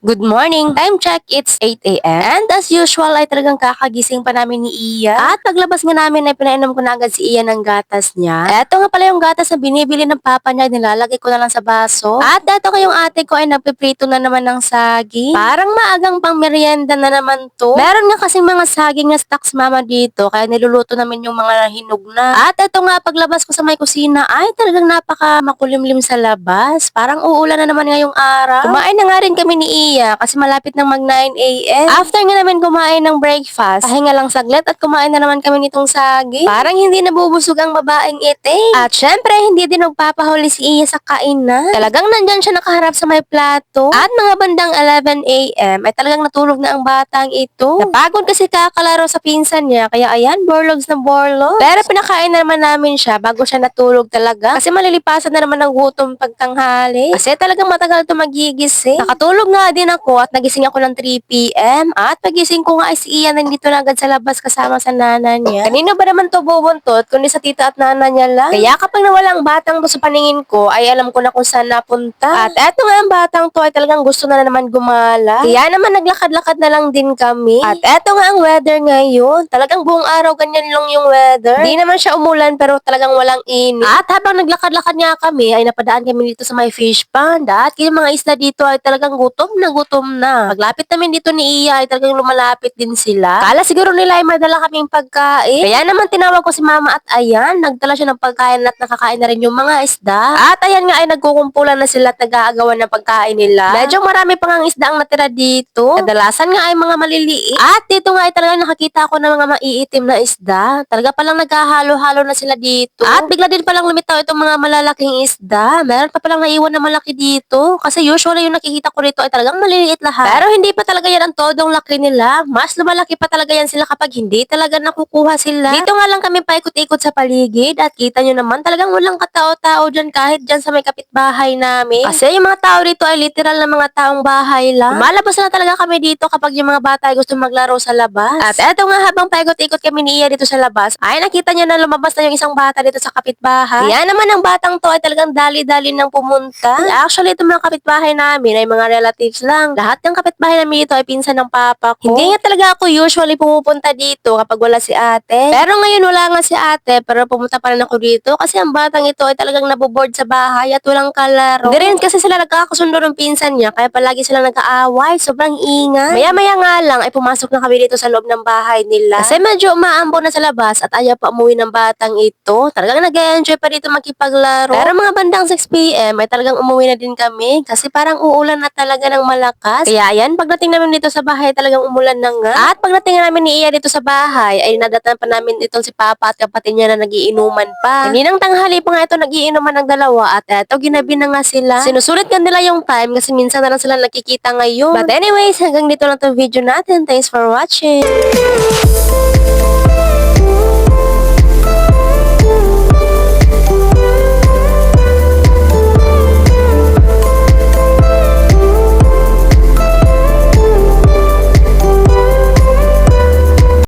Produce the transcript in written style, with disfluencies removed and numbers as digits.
Good morning! Time check, it's 8 a.m. And as usual ay talagang kakagising pa namin ni Iya. At paglabas nga namin ay pinainom ko na agad si Iya ng gatas niya. Eto nga pala yung gatas na binibili ng papa niya, nilalagay ko na lang sa baso. At eto nga yung ate ko ay nagpiprito na naman ng saging. Parang maagang pang merienda na naman to. Meron nga kasing mga saging na stocks mama dito, kaya niluluto namin yung mga hinog na. At eto nga paglabas ko sa may kusina ay talagang napaka makulimlim sa labas. Parang uulan na naman ngayong araw. Kumain na nga rin kami ni Iya kasi malapit ng mag 9 a.m. After nga namin kumain ng breakfast, pahinga lang saglit at kumain na naman kami nitong saging. Parang hindi nabubusog ang babaeng ite. At syempre, hindi din nagpapahuli si Iya sa kainan. Talagang nandyan siya nakaharap sa may plato. At mga bandang 11 a.m. ay talagang natulog na ang batang ito. Napagod kasi kakalaro sa pinsan niya, kaya ayan, borlogs na borlogs. Pero pinakain na naman namin siya bago siya natulog talaga. Kasi malilipasan na naman ng gutom pagtanghali. Kasi talagang matagal ito magigising. Nakatulog nga din ako at nagising ako ng 3 p.m. At pagising ko nga ay si Ian nandito na agad sa labas kasama sa nana niya. Kanino ba naman to bubuntot kundi sa tita at nana niya lang? Kaya kapag nawala ang batang to sa paningin ko ay alam ko na kung saan napunta. At eto nga ang batang to ay talagang gusto na naman gumala. Kaya naman naglakad-lakad na lang din kami. At eto nga ang weather ngayon. Talagang buong araw ganyan lang yung weather. Hindi naman siya umulan pero talagang walang init. At habang naglakad-lakad nga kami ay napadaan kami dito sa may fish pond. At yung mga isda dito ay talagang gutom na gutom na. Paglapit namin dito ni Iya ay talagang lumalapit din sila. Kala siguro nila ay madala kaming pagkain. Kaya naman tinawag ko si mama at ayan, nagdala siya ng pagkain at nakakain na rin yung mga isda. At ayan nga ay nagkukumpulan na sila at nag-aagawan ng pagkain nila. Medyo marami pang ang isda ang natira dito. Kadalasan nga ay mga maliliit. At dito nga ay talagang nakakita ako ng mga maiitim na isda. Talaga palang naghahalo-halo na sila dito. At bigla din palang lumitaw itong mga malalaking isda. Meron pa palang naiwan na malaki dito. Kasi usually yung nakikita ko rito ay talagang maliliit lahat. Pero hindi pa talaga yan ang todong laki nila. Mas lumalaki pa talaga yan sila kapag hindi talaga nakukuha sila. Dito nga lang kami paikot-ikot sa paligid at kita nyo naman talagang walang katao-tao dyan kahit dyan sa may kapitbahay namin. Kasi yung mga tao dito ay literal na mga taong bahay lang. Lumalabas na talaga kami dito kapag yung mga bata ay gusto maglaro sa labas. At eto nga habang paikot-ikot kami ni Iya dito sa labas, ay nakita nyo na lumabas na yung isang bata dito sa kapitbahay. Kaya naman ang batang to ay talagang dali-dali nang pumunta. Actually, itong mga kapitbahay namin ay mga relatives lang. Lahat ng kapitbahay namin dito ay pinsan ng papa ko. Hindi nga talaga ako usually pumupunta dito kapag wala si ate. Pero ngayon wala nga si ate, pero pumunta pa rin ako dito kasi ang batang ito ay talagang naboboard sa bahay at walang kalaro. Hindi rin kasi sila nagkakasundo ng pinsan niya, kaya palagi silang nag-aaway. Sobrang ingay. Maya-maya nga lang ay pumasok na kami dito sa loob ng bahay nila. Kasi medyo umaambo na sa labas at ayaw pa umuwi ng batang ito. Talagang nag-enjoy pa dito makipaglaro. Pero mga bandang 6 p.m. ay talagang umuwi na din kami kasi parang uulan na talaga ng malakas. Kaya ayan, pagdating namin dito sa bahay talagang umulan na nga. At pagdating namin ni Iya dito sa bahay ay nadatan pa namin itong si Papa at kapatid niya na nagiinuman pa. Kaninang tanghali pa nga ito nagiinuman ng dalawa at eto ginabi na nga sila. Sinusulit nga nila yung time kasi minsan na lang sila nakikita ngayon. But anyways, hanggang dito lang itong video natin. Thanks for watching.